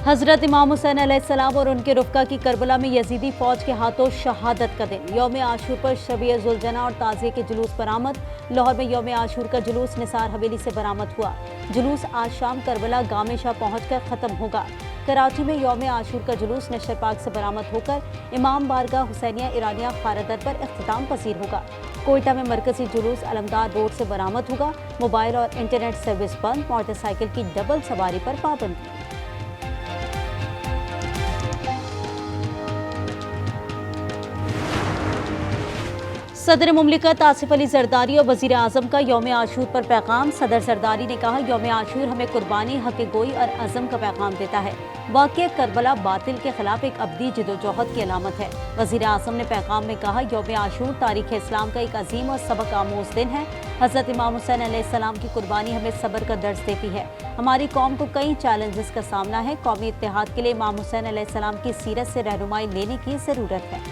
हजरत इमाम हुसैन अलैहिस्सलाम और उनके रुफ़का की करबला में यजीदी फौज के हाथों शहादत का दिन। यौम आशूर पर शबीए जुलजना और ताज़िए के जुलूस बरामद। लाहौर में यौम आशूर का जुलूस निसार हवेली से बरामद हुआ। जुलूस आज शाम करबला गामे शाह पहुँचकर ख़त्म होगा। कराची में यौम आशूर का जुलूस नशर पाक से बरामद होकर इमाम बारगाह हुसैनिया ईरानिया खारदर पर इख्तिताम पसीर होगा। कोयटा में मरकजी जुलूस अलमदार रोड से बरामद होगा। मोबाइल और इंटरनेट सर्विस बंद। मोटरसाइकिल की डबल सवारी पर पाबंदी। सदर मुमलिकत आसिफ अली जरदारी और वजीर आजम का यौम आशूर पर पैगाम। सदर जरदारी ने कहा, यौम आशूर हमें कुर्बानी, हक गोई और अज़म का पैगाम देता है। वाक़या करबला बातिल के खिलाफ एक अब्दी जिदोजहद की अलामत है। वजीर आजम ने पैगाम में कहा, यौम आशूर तारीख़ इस्लाम का एक अजीम और सबक आमोज दिन है। हज़रत इमाम हुसैन अलैहिस्सलाम की कुर्बानी हमें सब्र का दर्ज देती है। हमारी कौम को कई चैलेंजेस का सामना है। कौमी इत्तेहाद के लिए इमाम हुसैन अलैहिस्सलाम की सीरत से रहनुमाई लेने की ज़रूरत है।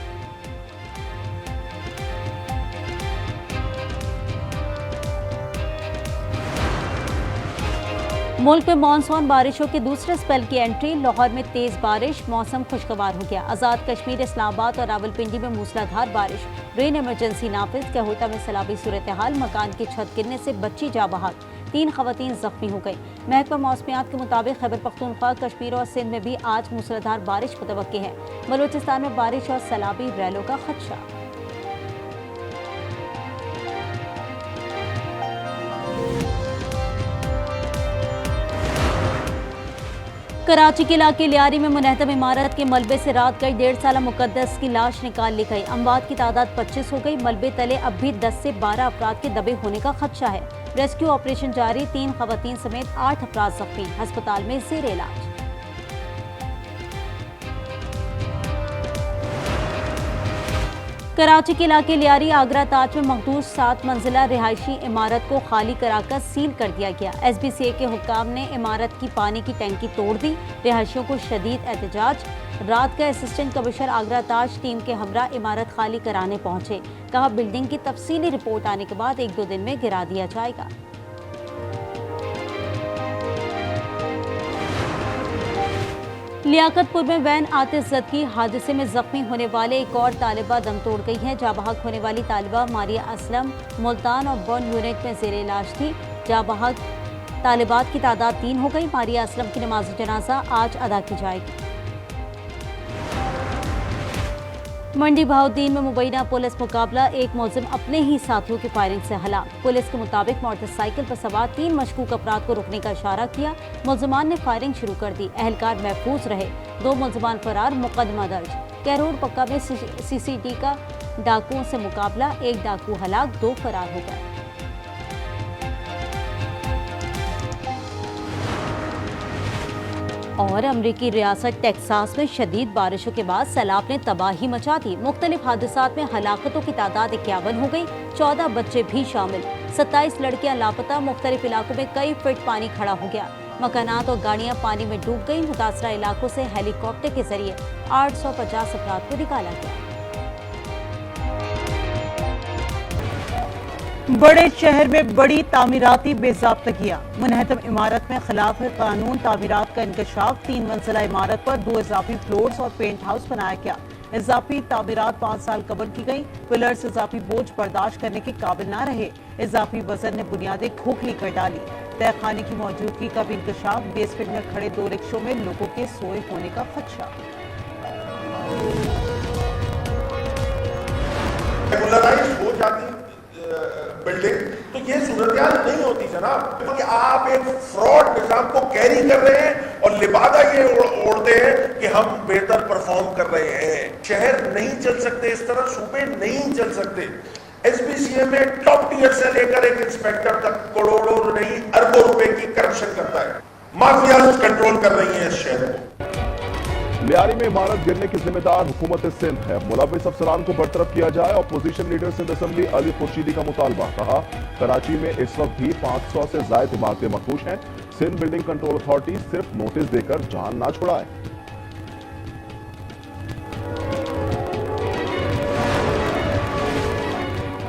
मुल्क में मानसून बारिशों के दूसरे स्पेल की एंट्री। लाहौर में तेज बारिश, मौसम खुशगवार हो गया। आज़ाद कश्मीर, इस्लामाबाद और रावलपिंडी में मूसलाधार बारिश। रेन इमरजेंसी नाफिज। कहूटा में सैलाबी सूरत हाल। मकान की छत गिरने से बच्ची जा बहाक। 3 खवातीन जख्मी हो गई। महकमा मौसमियात के मुताबिक खैबर पख्तूनख्वा, कश्मीर और सिंध में भी आज मूसलाधार बारिश मुतवक्की है। बलूचिस्तान में बारिश और सैलाबी रैलों का खदशा। कराची के इलाके लियारी में मुनहतम इमारत के मलबे से रात गई 1.5 साला मुकद्दस की लाश निकाल ली गई। अमवात की तादाद 25 हो गई। मलबे तले अब भी 10 से 12 अफराद के दबे होने का खदशा है। रेस्क्यू ऑपरेशन जारी। 3 खवातीन समेत 8 अफराद जख्मी, अस्पताल में जेर इलाज। कराची के इलाके लियारी आगरा ताज में मखदूश 7 मंजिला रिहायशी इमारत को खाली कराकर सील कर दिया गया। SBCA के हुक्काम ने इमारत की पानी की टैंकी तोड़ दी। रिहायशियों को शदीद एहतजाज। रात का असिस्टेंट कमिश्नर आगरा ताज टीम के हमरा इमारत खाली कराने पहुंचे। कहा, बिल्डिंग की तफसीली रिपोर्ट आने के बाद 1-2 दिन में गिरा दिया जाएगा। लियाकतपुर में वैन आतिशज़दगी हादसे में जख्मी होने वाले एक और तालिबा दम तोड़ गई है। जाबहक होने वाली तालिबा मारिया असलम मुल्तान और बर्न यूनिट में जेर इलाज थी। जाबहक तालिबात की तादाद 3 हो गई। मारिया असलम की नमाज जनाजा आज अदा की जाएगी। मंडी बहाउद्दीन में मुबैना पुलिस मुकाबला। एक मुलजिम अपने ही साथियों की फायरिंग से हलाक। पुलिस के मुताबिक मोटरसाइकिल पर सवार 3 मशकूक अफराद को रुकने का इशारा किया। मुलजिमान ने फायरिंग शुरू कर दी। एहलकार महफूज रहे। 2 मुलजिमान फरार, मुकदमा दर्ज। कैरोड़ पक्का में CCD का डाकुओं से मुकाबला। 1 डाकू हलाक, 2 फरार हो गए। और अमरीकी रियासत टेक्सास में शदीद बारिशों के बाद सैलाब ने तबाही मचा दी। मुख्तलिफ हादसात में हलाकतों की तादाद 51 हो गई। 14 बच्चे भी शामिल। 27 लड़कियां लापता। मुख्तलिफ इलाकों में कई फीट पानी खड़ा हो गया। मकानात और गाड़ियां पानी में डूब गई। मुतासरा इलाकों से हेलीकॉप्टर के जरिए 850 अफराद को निकाला गया। बड़े शहर में बड़ी तामीराती बेज़ाब्तगियां। मुनहतम इमारत में खिलाफ कानून तामीरात का इंकशाफ। 3 मंजिला इमारत पर 2 इजाफी फ्लोर्स और पेंट हाउस बनाया गया। इजाफी तामीरात 5 साल कबल की गई। पिलर्स इजाफी बोझ बर्दाश्त करने के काबिल न रहे। इजाफी वजन ने बुनियादें खोखली कर डाली। तहखाने की मौजूदगी का भी इंकशाफ। बेसमेंट में खड़े 2 रिक्शों में लोगों के सोए होने का खदशा। बिल्डिंग तो ये सूरत नहीं होती जनाब, क्योंकि आप एक फ्रॉड निजाम को कैरी कर रहे हैं और लिबादा ये ओढ़ते हैं कि हम बेहतर परफॉर्म कर रहे हैं। शहर नहीं चल सकते इस तरह, सूबे नहीं चल सकते। SBCA में टॉप टियर से लेकर एक इंस्पेक्टर तक करोड़ों नहीं अरबों रुपए की करप्शन करता है। माफिया कंट्रोल कर रही है इस शहर को। लियारी में इमारत गिरने की जिम्मेदार हुकूमत सिंध है। मुलविस अफसरान को बरतरफ किया जाए। Opposition leader Sindh assembly Ali Khurshidi का मुतालबा। कहा, कराची में इस वक्त भी 500 से ज्यादा इमारतें मखदूश हैं। सिंध बिल्डिंग कंट्रोल अथॉरिटी सिर्फ नोटिस देकर जान ना छुड़ाए।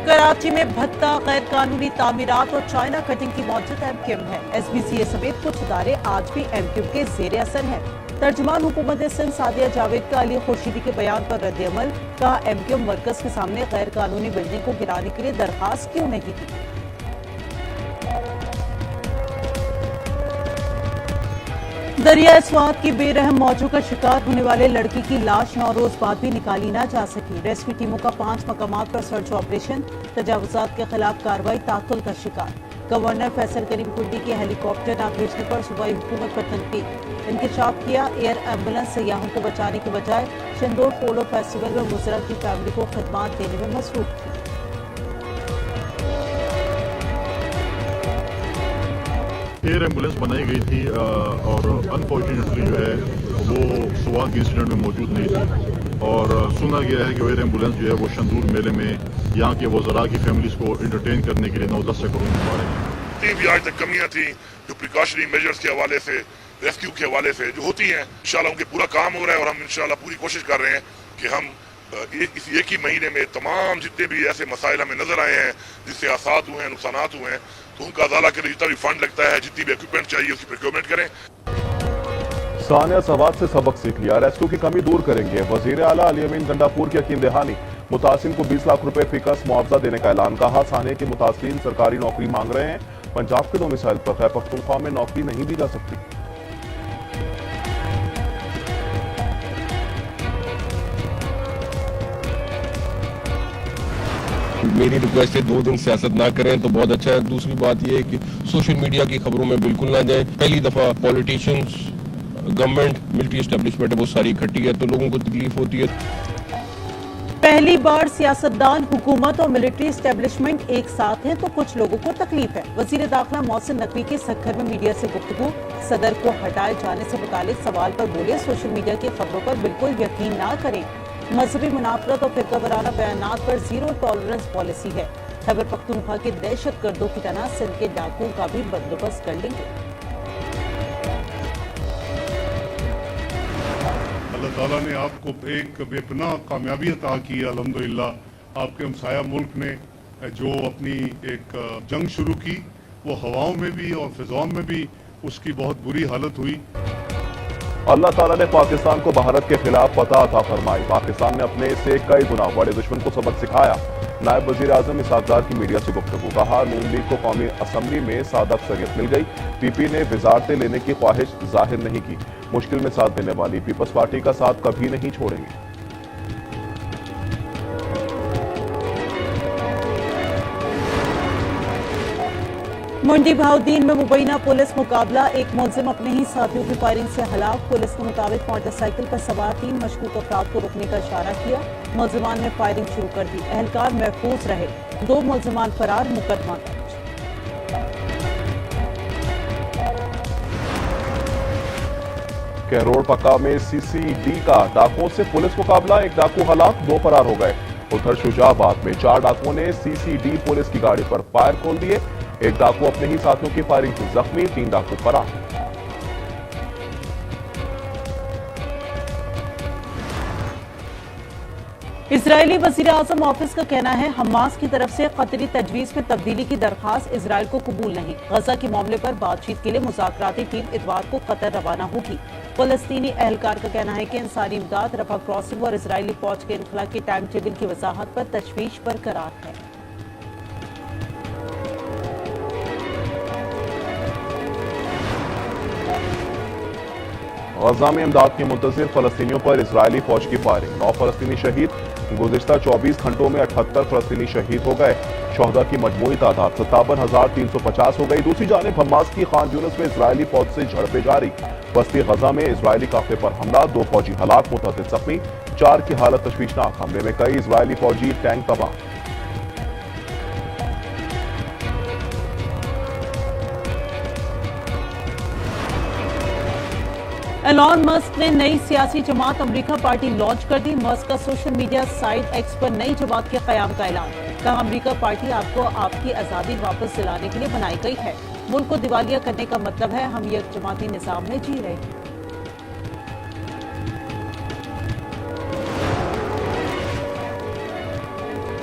कराची में भत्ता, गैर कानूनी तामीरात और चाइना कटिंग की मौजूद MQM है। SBCA समेत कुछ इदारे आज भी MQM के जेर असर हैं। तर्जुमान हुकूमत सिंध सादिया जावेद का अली खुर्शीदी के बयान पर रद्द-ए-अमल, कहा एमक्यूएम मरकज के सामने गैर कानूनी बिल्डिंग को गिराने के लिए दरखास्त क्यों नहीं की। दरिया स्वात की बेरहम मौजों का शिकार होने वाले लड़की की लाश 9 रोज बाद भी निकाली ना जा सकी। रेस्क्यू टीमों का 5 मकामात पर सर्च ऑपरेशन, तजावुजात के खिलाफ कार्रवाई तातुल का शिकार। गवर्नर फैसल करीम कुर्दी के हेलीकॉप्टर न भेजने पर सूबाई हुकूमत पर तनकीद। इंकशाफ किया, एयर एम्बुलेंस सयाहों को बचाने के बजाय शंदोर पोलो फेस्टिवल में मुजरा की फैमिली को खदमात देने में मसरूफ थी। एयर एम्बुलेंस बनाई गई थी और अनफॉर्चुनेटली जो है वो सुवान के इंसिडेंट में मौजूद नहीं थी और सुना गया है कि एयर एम्बुलेंस जो है वो शंदूर मेले में यहाँ के वज़रा की फैमिलीज को एंटरटेन करने के लिए 9-10 से करोड़ रुपए रहे भी आज तक कमियां थी जो प्रिकॉशनरी मेजर्स के हवाले से, रेस्क्यू के हवाले से जो होती हैं, इंशाल्लाह उनके पूरा काम हो रहा है और हम इंशाल्लाह पूरी कोशिश कर रहे हैं कि हम इस एक ही महीने में तमाम जितने भी ऐसे मसाइल हमें नजर आए हैं जिससे आसाद हुए हैं, नुकसानात हुए हैं, तो उनका अदाला के लिए जितना भी फंड लगता है, जितनी भी इक्विपमेंट चाहिए उसकी प्रोक्योरमेंट करें। सानिया सवाद से सबक सीख लिया, रेस्क्यू की कमी दूर करेंगे। वजीर आला अली अमीन गंडापुर की यकीन दहानी, मुतासिन को 20 लाख रुपए फीकस मुआवजा देने का ऐलान। कहा सानिया के मुतासिन सरकारी नौकरी मांग रहे हैं। पंजाब के 2 मिसाइल पर खैबर पख्तूनख्वा में नौकरी नहीं दी जा सकती। मेरी रिक्वेस्ट है 2 दिन सियासत ना करें तो बहुत अच्छा है। दूसरी बात यह है कि सोशल मीडिया की खबरों में बिल्कुल ना जाए। पहली दफा पॉलिटिशियंस, गवर्नमेंट, मिलिट्री एस्टेब्लिशमेंट है वो सारी इकट्ठी है तो लोगों को तकलीफ होती है। पहली बार सियासतदान, हुकूमत और मिलिट्री एस्टेब्लिशमेंट एक साथ हैं तो कुछ लोगों को तकलीफ है। वजीर दाखिला मोहसिन नकवी के सक्खर में मीडिया से गुफ्तगू, सदर को हटाए जाने से मुतालिक सवाल पर बोले सोशल मीडिया की खबरों पर बिल्कुल यकीन ना करें। मजहबी मुनाफरत और फिरका वाराना बयानात पर जीरो टॉलरेंस पॉलिसी है। खैबर पख्तूनख्वा के दहशत गर्दों की तरह सिंध के डाकुओं का भी बंदोबस्त कर लेंगे। अल्लाह ताला ने आपको एक बेपनाह कामयाबी अता की अल्हम्दुलिल्लाह। आपके हमसाया मुल्क ने जो अपनी एक जंग शुरू की वो हवाओं में भी और फिजाओं में भी उसकी बहुत बुरी हालत हुई। अल्लाह ताला ने पाकिस्तान को भारत के खिलाफ फतह अता फरमाई। पाकिस्तान ने अपने से कई गुना बड़े दुश्मन को सबक सिखाया। नायब वजीर आजम इसहाक डार की मीडिया से गुफ्तगू, कहा नून लीग को कौमी असम्बली में सादा अक्सरियत मिल गई। पीपी ने वजारतें लेने की ख्वाहिश जाहिर नहीं की। मुश्किल में साथ देने वाली पीपल्स पार्टी का साथ कभी नहीं छोड़ेंगे। मंडी बहाउद्दीन में मुबैना पुलिस मुकाबला, एक मुलजिम अपने ही साथियों की फायरिंग से हलाक। पुलिस के मुताबिक मोटरसाइकिल पर सवार 3 मशकूक अफराद को रोकने का इशारा किया। मुलजिमान ने फायरिंग शुरू कर दी। एहलकार महफूज रहे, 2 मुलजिमान फरार। मुकदमा दर्ज। कहरोड़ पक्का में सीसीडी का डाकुओं से पुलिस मुकाबला, एक डाकू हलाक, 2 फरार हो गए। उधर शुजाबाद में 4 डाकुओं ने सीसीडी पुलिस की गाड़ी पर फायर खोल दिए। एक डाकू अपने ही साथियों की फायरिंग से जख्मी, 3 डाकू फरार। इजरायली वजीर आजम ऑफिस का कहना है हमास की तरफ से कतरी तजवीज में तब्दीली की दरखास्त इजरायल को कबूल नहीं। गजा के मामले पर बातचीत के लिए मुज़ाकराती टीम इतवार को कतर रवाना होगी। फलस्तीनी एहलकार का कहना है कि इंसानी इमदाद, रफा क्रॉसिंग और इजरायली फौज के इनखला के टाइम टेबल की वजाहत पर तशवीश बरकरार है। गजा में इमदाद के मुंतज़िर फलस्तीनियों पर इजरायली फौज की फायरिंग, 9 फलस्तीनी शहीद। गुज़िश्ता 24 घंटों में 78 फलस्तीनी शहीद हो गए। शोहदा की मजमूई तादाद 57,350 हो गई। दूसरी जानिब हमास की खान यूनिस में इजरायली फौज से झड़पें जारी। बस्ती गजा में इजरायली काफिले पर हमला, 2 फौजी हलाक, मुतअद्दिद जख्मी, 4 की हालत तशवीशनाक। हमले में कई इजरायली फौजी टैंक तबाह। एलॉन मस्क ने नई सियासी जमात अमेरिका पार्टी लॉन्च कर दी। मस्क का सोशल मीडिया साइट एक्स पर नई जमात के कयाम का ऐलान। कहा अमेरिका पार्टी आपको आपकी आजादी वापस दिलाने के लिए बनाई गई है। मुल्क को दिवालिया करने का मतलब है हम एक जमाती निजाम में जी रहे हैं।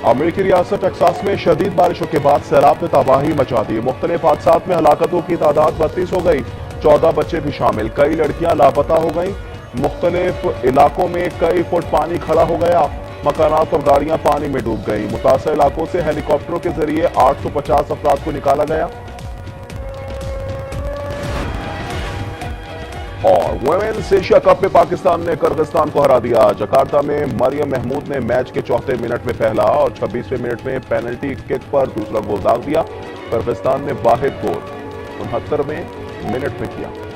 अमेरिकी रियासत टेक्सास में शदीद बारिशों के बाद सैलाब ने तबाही मचा दी। मुख्तलिफ हादसात में हलाकतों की तादाद 32 हो गई। 14 बच्चे भी शामिल, कई लड़कियां लापता हो गईं। मुख्तलिफ इलाकों में कई फुट पानी खड़ा हो गया। मकानात और गाड़ियां पानी में डूब गई। मुतासर इलाकों से हेलीकॉप्टरों के जरिए 850 अफराद को निकाला गया। और वुमेन्स एशिया कप में पाकिस्तान ने किर्गिस्तान को हरा दिया। जकार्ता में मरियम महमूद ने मैच के 4थे मिनट में पहला और 26वें मिनट में पेनल्टी किक पर दूसरा गोल दाग दिया। किर्गिस्तान ने वाहिद गोल 69वें मिनट में किया।